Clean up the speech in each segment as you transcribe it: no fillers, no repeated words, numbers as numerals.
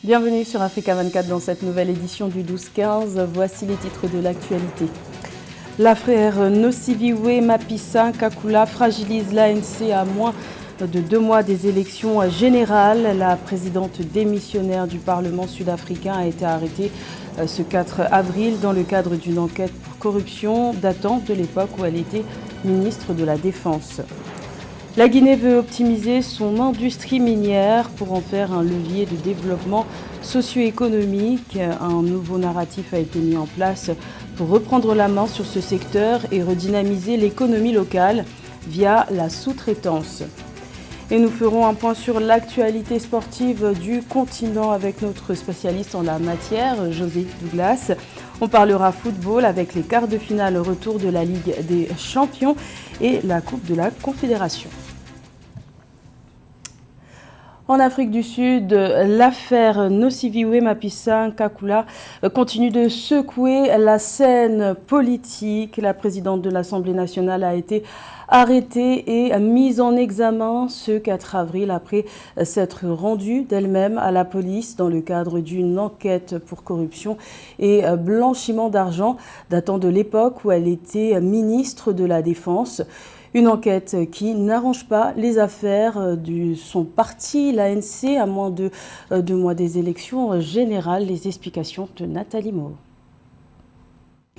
Bienvenue sur Africa 24 dans cette nouvelle édition du 12-15. Voici les titres de l'actualité. L'affaire Nosiviwe Mapisa Kakula fragilise l'ANC à moins de 2 mois des élections générales. La présidente démissionnaire du Parlement sud-africain a été arrêtée ce 4 avril dans le cadre d'une enquête pour corruption datant de l'époque où elle était ministre de la Défense. La Guinée veut optimiser son industrie minière pour en faire un levier de développement socio-économique. Un nouveau narratif a été mis en place pour reprendre la main sur ce secteur et redynamiser l'économie locale via la sous-traitance. Et nous ferons un point sur l'actualité sportive du continent avec notre spécialiste en la matière, José Douglas. On parlera football avec les quarts de finale retour de la Ligue des Champions et la Coupe de la Confédération. En Afrique du Sud, l'affaire Nosiviwe Mapisa Kakula continue de secouer la scène politique. La présidente de l'Assemblée nationale a été arrêtée et mise en examen ce 4 avril après s'être rendue d'elle-même à la police dans le cadre d'une enquête pour corruption et blanchiment d'argent datant de l'époque où elle était ministre de la Défense. Une enquête qui n'arrange pas les affaires de son parti, l'ANC, à moins de 2 mois des élections générales. Les explications de Nathalie Mo.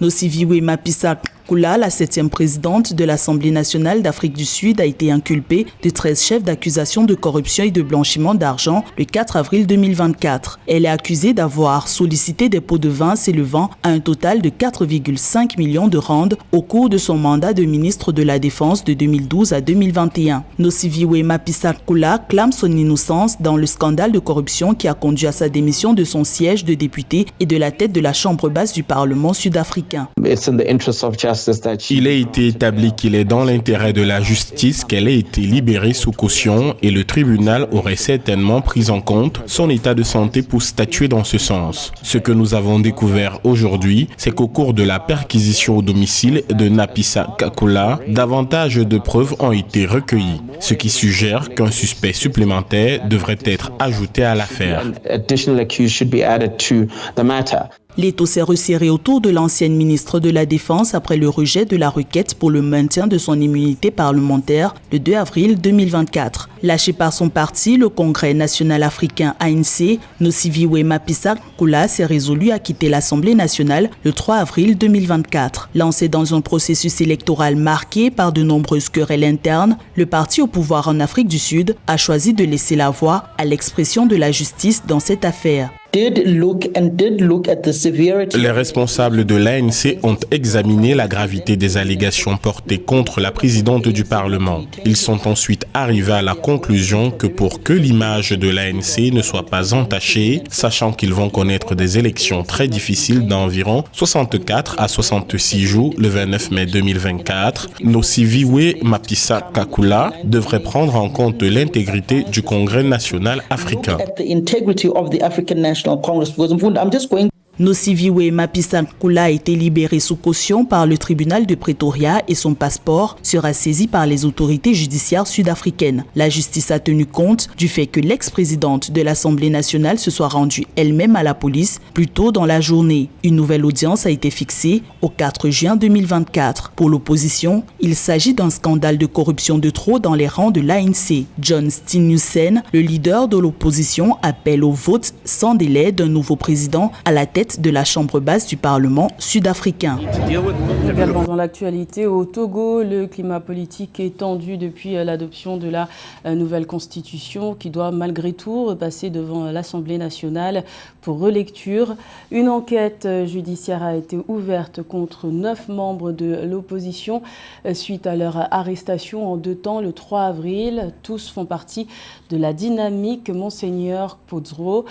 Nosiviwe Mapisa Kakula, la 7e présidente de l'Assemblée nationale d'Afrique du Sud, a été inculpée de 13 chefs d'accusation de corruption et de blanchiment d'argent le 4 avril 2024. Elle est accusée d'avoir sollicité des pots de vin s'élevant à un total de 4,5 millions de rand au cours de son mandat de ministre de la Défense de 2012 à 2021. Nosiviwe Mapisa Kakula clame son innocence dans le scandale de corruption qui a conduit à sa démission de son siège de député et de la tête de la Chambre basse du Parlement sud-africain. Il a été établi qu'il est dans l'intérêt de la justice qu'elle ait été libérée sous caution et le tribunal aurait certainement pris en compte son état de santé pour statuer dans ce sens. Ce que nous avons découvert aujourd'hui, c'est qu'au cours de la perquisition au domicile de Mapisa Kakula, davantage de preuves ont été recueillies, ce qui suggère qu'un suspect supplémentaire devrait être ajouté à l'affaire. L'étau s'est resserré autour de l'ancienne ministre de la Défense après le rejet de la requête pour le maintien de son immunité parlementaire le 2 avril 2024. Lâché par son parti, le Congrès national africain ANC, Nosiviwe Mapisa Kakula s'est résolu à quitter l'Assemblée nationale le 3 avril 2024. Lancé dans un processus électoral marqué par de nombreuses querelles internes, le parti au pouvoir en Afrique du Sud a choisi de laisser la voie à l'expression de la justice dans cette affaire. Les responsables de l'ANC ont examiné la gravité des allégations portées contre la présidente du Parlement. Ils sont ensuite arrivés à la conclusion que pour que l'image de l'ANC ne soit pas entachée, sachant qu'ils vont connaître des élections très difficiles d'environ 64 à 66 jours le 29 mai 2024, Nosiviwe Mapisa Kakula devrait prendre en compte l'intégrité du Congrès national africain. Nosiviwe Mapisa Kakula a été libéré sous caution par le tribunal de Pretoria et son passeport sera saisi par les autorités judiciaires sud-africaines. La justice a tenu compte du fait que l'ex-présidente de l'Assemblée nationale se soit rendue elle-même à la police plus tôt dans la journée. Une nouvelle audience a été fixée au 4 juin 2024. Pour l'opposition, il s'agit d'un scandale de corruption de trop dans les rangs de l'ANC. John Steenhuisen, le leader de l'opposition, appelle au vote sans délai d'un nouveau président à la tête de la Chambre basse du Parlement sud-africain. Également dans l'actualité, au Togo, le climat politique est tendu depuis l'adoption de la nouvelle constitution qui doit malgré tout passer devant l'Assemblée nationale pour relecture. Une enquête judiciaire a été ouverte contre 9 membres de l'opposition suite à leur arrestation en 2 temps le 3 avril. Tous font partie de la dynamique Monseigneur Podzro.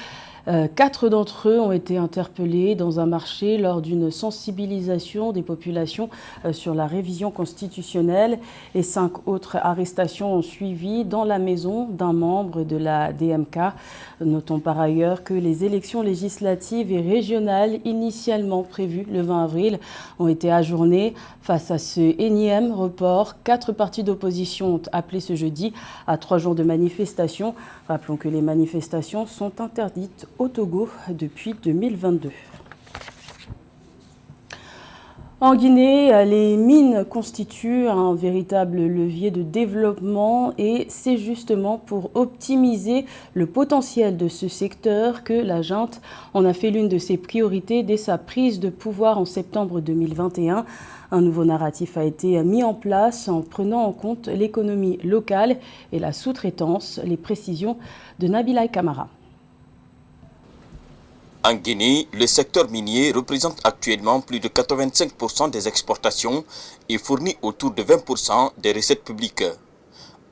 4 d'entre eux ont été interpellés interpellé dans un marché lors d'une sensibilisation des populations sur la révision constitutionnelle et 5 autres arrestations ont suivi dans la maison d'un membre de la DMK. Notons par ailleurs que les élections législatives et régionales initialement prévues le 20 avril ont été ajournées. Face à ce énième report, 4 partis d'opposition ont appelé ce jeudi à 3 jours de manifestations. Rappelons que les manifestations sont interdites au Togo depuis 2022. En Guinée, les mines constituent un véritable levier de développement et c'est justement pour optimiser le potentiel de ce secteur que la junte en a fait l'une de ses priorités dès sa prise de pouvoir en septembre 2021. Un nouveau narratif a été mis en place en prenant en compte l'économie locale et la sous-traitance. Les précisions de Nabilay Kamara. En Guinée, le secteur minier représente actuellement plus de 85% des exportations et fournit autour de 20% des recettes publiques.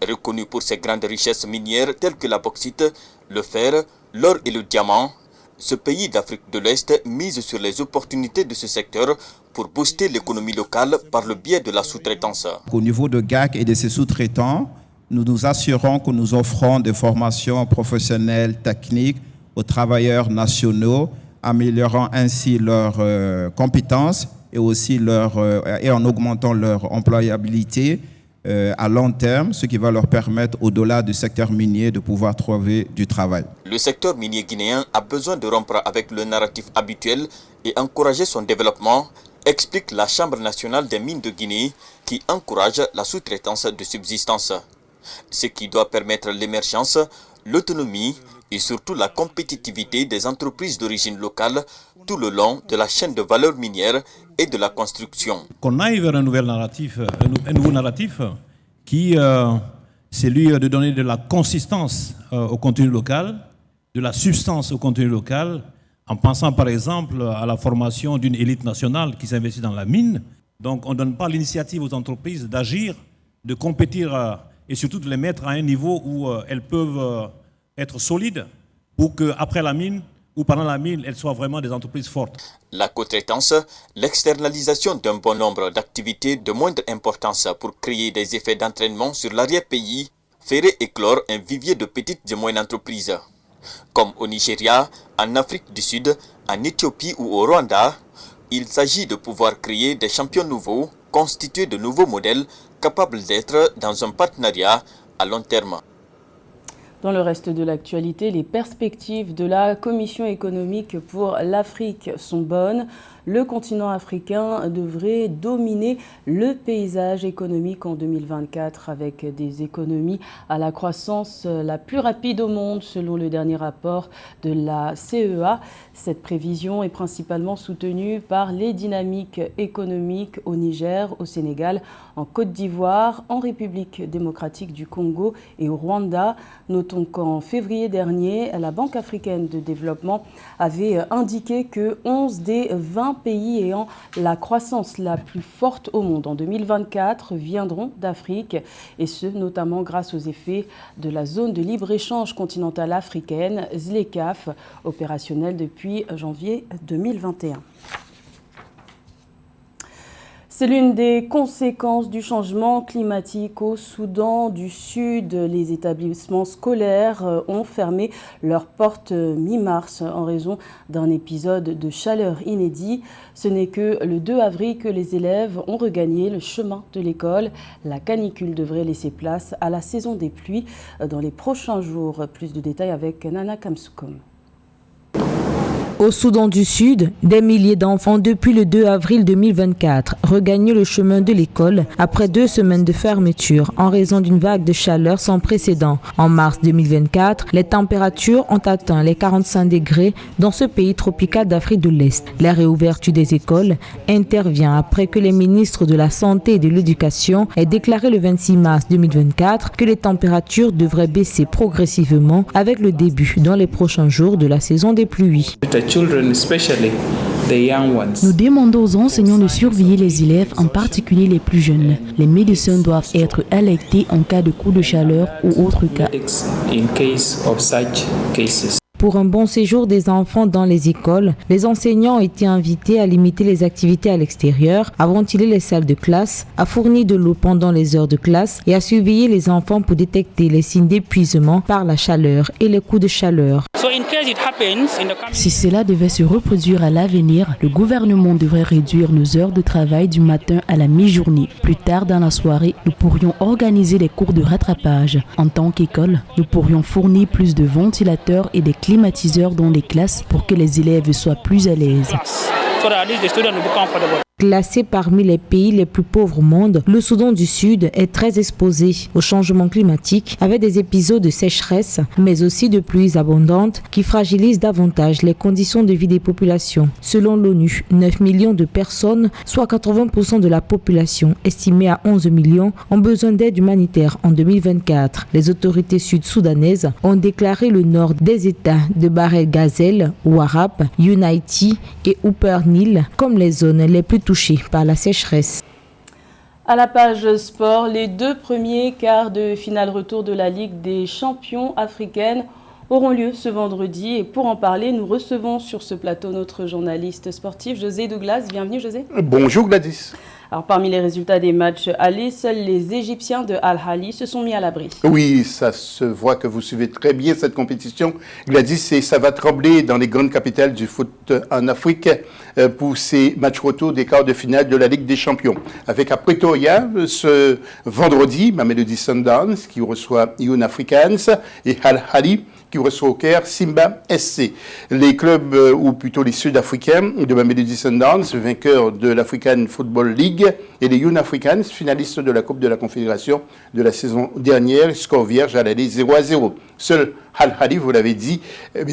Reconnu pour ses grandes richesses minières telles que la bauxite, le fer, l'or et le diamant, ce pays d'Afrique de l'Est mise sur les opportunités de ce secteur pour booster l'économie locale par le biais de la sous-traitance. Au niveau de GAC et de ses sous-traitants, nous nous assurons que nous offrons des formations professionnelles techniques aux travailleurs nationaux, améliorant ainsi leurs compétences et aussi et en augmentant leur employabilité à long terme, ce qui va leur permettre, au-delà du secteur minier, de pouvoir trouver du travail. Le secteur minier guinéen a besoin de rompre avec le narratif habituel et encourager son développement, explique la Chambre nationale des mines de Guinée, qui encourage la sous-traitance de subsistance, ce qui doit permettre l'émergence, l'autonomie et surtout la compétitivité des entreprises d'origine locale tout le long de la chaîne de valeur minière et de la construction. Qu'on aille vers un nouveau narratif qui c'est lui de donner de la consistance au contenu local, de la substance au contenu local, en pensant par exemple à la formation d'une élite nationale qui s'investit dans la mine. Donc on ne donne pas l'initiative aux entreprises d'agir, de compétir et surtout de les mettre à un niveau où elles peuvent être solides pour qu'après la mine ou pendant la mine, elles soient vraiment des entreprises fortes. La co-traitance, l'externalisation d'un bon nombre d'activités de moindre importance pour créer des effets d'entraînement sur l'arrière-pays, ferait éclore un vivier de petites et moyennes entreprises. Comme au Nigeria, en Afrique du Sud, en Éthiopie ou au Rwanda, il s'agit de pouvoir créer des champions nouveaux, constituer de nouveaux modèles capables d'être dans un partenariat à long terme. Dans le reste de l'actualité, les perspectives de la Commission économique pour l'Afrique sont bonnes. Le continent africain devrait dominer le paysage économique en 2024 avec des économies à la croissance la plus rapide au monde selon le dernier rapport de la CEA. Cette prévision est principalement soutenue par les dynamiques économiques au Niger, au Sénégal, en Côte d'Ivoire, en République démocratique du Congo et au Rwanda. Notons qu'en février dernier, la Banque africaine de développement avait indiqué que 11 des 20 pays ayant la croissance la plus forte au monde en 2024 viendront d'Afrique, et ce notamment grâce aux effets de la zone de libre-échange continentale africaine, ZLECAf, opérationnelle depuis janvier 2021. C'est l'une des conséquences du changement climatique au Soudan du Sud. Les établissements scolaires ont fermé leurs portes mi-mars en raison d'un épisode de chaleur inédit. Ce n'est que le 2 avril que les élèves ont regagné le chemin de l'école. La canicule devrait laisser place à la saison des pluies dans les prochains jours. Plus de détails avec Nana Kamsukom. Au Soudan du Sud, des milliers d'enfants depuis le 2 avril 2024 regagnaient le chemin de l'école après 2 semaines de fermeture en raison d'une vague de chaleur sans précédent. En mars 2024, les températures ont atteint les 45 degrés dans ce pays tropical d'Afrique de l'Est. La réouverture des écoles intervient après que les ministres de la Santé et de l'Éducation aient déclaré le 26 mars 2024 que les températures devraient baisser progressivement avec le début dans les prochains jours de la saison des pluies. Nous demandons aux enseignants de surveiller les élèves, en particulier les plus jeunes. Les médecins doivent être alertés en cas de coup de chaleur ou autre cas. Pour un bon séjour des enfants dans les écoles, les enseignants ont été invités à limiter les activités à l'extérieur, à ventiler les salles de classe, à fournir de l'eau pendant les heures de classe et à surveiller les enfants pour détecter les signes d'épuisement par la chaleur et les coups de chaleur. Si cela devait se reproduire à l'avenir, le gouvernement devrait réduire nos heures de travail du matin à la mi-journée. Plus tard dans la soirée, nous pourrions organiser des cours de rattrapage. En tant qu'école, nous pourrions fournir plus de ventilateurs et des climatiseurs dans les classes pour que les élèves soient plus à l'aise. Classé parmi les pays les plus pauvres au monde, le Soudan du Sud est très exposé au changement climatique avec des épisodes de sécheresse, mais aussi de pluies abondantes qui fragilisent davantage les conditions de vie des populations. Selon l'ONU, 9 millions de personnes, soit 80% de la population, estimée à 11 millions, ont besoin d'aide humanitaire en 2024. Les autorités sud-soudanaises ont déclaré le nord des États de Bahr el-Ghazal, Warrap, Unity et Upper Nile comme les zones les plus touchés par la sécheresse. À la page sport, les 2 premiers quarts de finale retour de la Ligue des champions africaine auront lieu ce vendredi. Et pour en parler, nous recevons sur ce plateau notre journaliste sportif José Douglas. Bienvenue José. Bonjour Gladys. Alors parmi les résultats des matchs allés, seuls les Égyptiens de Al-Ahly se sont mis à l'abri. Oui, ça se voit que vous suivez très bien cette compétition, Gladys, et ça va trembler dans les grandes capitales du foot en Afrique pour ces matchs retour des quarts de finale de la Ligue des Champions. Avec à Pretoria, ce vendredi, Mamelodi Sundowns qui reçoit Young Africans et Al-Ahly qui reçoit au Caire Simba SC. Les clubs, ou plutôt les Sud-Africains de Mamelodi Sundowns, vainqueurs de l'African Football League, et les Young Africans, finalistes de la Coupe de la Confédération de la saison dernière, score vierge à l'aller 0-0. Seul Al-Ahly, vous l'avez dit,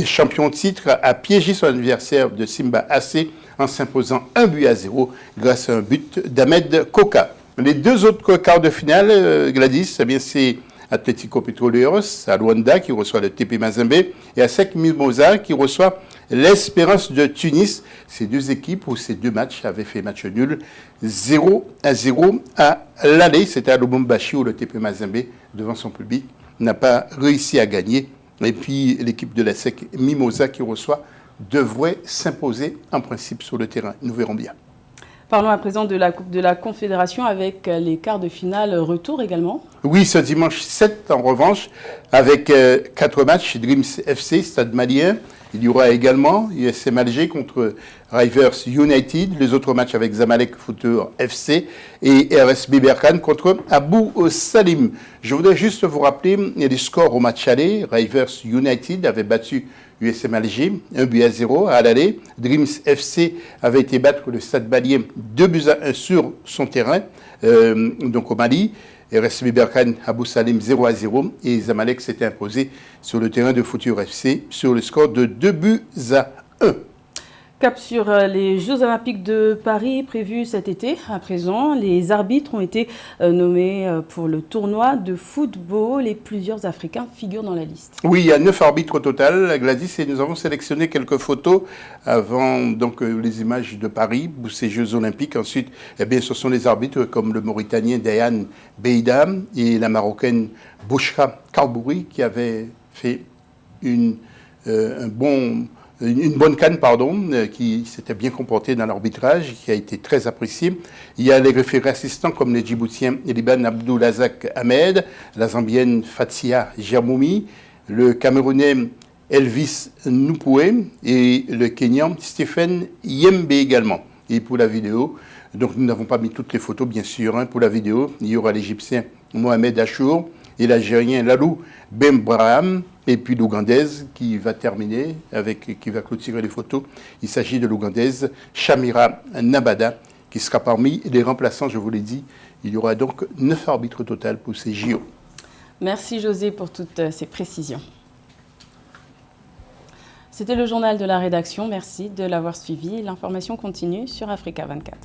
champion de titre, a piégé son adversaire de Simba AC en s'imposant 1-0 grâce à un but d'Ahmed Koka. Les 2 autres quarts de finale, Gladys, eh bien c'est Atlético Petroleros à Luanda qui reçoit le TP Mazembe et à Sec Mimosa qui reçoit l'Espérance de Tunis. Ces 2 équipes ou ces 2 matchs avaient fait match nul 0-0 à l'aller. C'était à Lubumbashi où le TP Mazembe, devant son public, n'a pas réussi à gagner. Et puis l'équipe de la Sec Mimosa qui reçoit devrait s'imposer en principe sur le terrain. Nous verrons bien. Parlons à présent de la Coupe de la Confédération avec les quarts de finale retour également. Oui, ce dimanche 7 en revanche, avec 4 matchs, Dreams FC, Stade Malien. Il y aura également USM Alger contre Rivers United, les autres matchs avec Zamalek Futur FC et RSB Berkane contre Abou Salim. Je voudrais juste vous rappeler les scores au match aller. Rivers United avait battu USM Alger 1-0 à l'aller. Dreams FC avait été battre le Stade Malien 2-1 sur son terrain, donc au Mali. RSB Berkane, Abou Salim 0-0 et Zamalek s'était imposé sur le terrain de Futur FC sur le score de 2-1. Cap sur les Jeux Olympiques de Paris prévus cet été. À présent, les arbitres ont été nommés pour le tournoi de football et plusieurs Africains figurent dans la liste. Oui, il y a 9 arbitres au total, Gladys, et nous avons sélectionné quelques photos avant donc, les images de Paris pour ces Jeux Olympiques. Ensuite, eh bien, ce sont les arbitres comme le Mauritanien Dayan Beida et la Marocaine Bouchra Karbouri qui avaient fait une bonne CAN, qui s'était bien comportée dans l'arbitrage, qui a été très appréciée. Il y a les référés assistants comme les Djiboutiens Eliban Abdoulazak Ahmed, la Zambienne Fatia Jermoumi, le Camerounais Elvis Nupoué et le Kenyan Stephen Yembe également. Et pour la vidéo, donc nous n'avons pas mis toutes les photos bien sûr, pour la vidéo, il y aura l'Égyptien Mohamed Achour et l'Algérien Lalou Bembraham, et puis l'Ougandaise qui va terminer, qui va clôturer les photos. Il s'agit de l'Ougandaise Shamira Nabada, qui sera parmi les remplaçants, je vous l'ai dit. Il y aura donc 9 arbitres au total pour ces JO. Merci José pour toutes ces précisions. C'était le journal de la rédaction. Merci de l'avoir suivi. L'information continue sur Africa 24.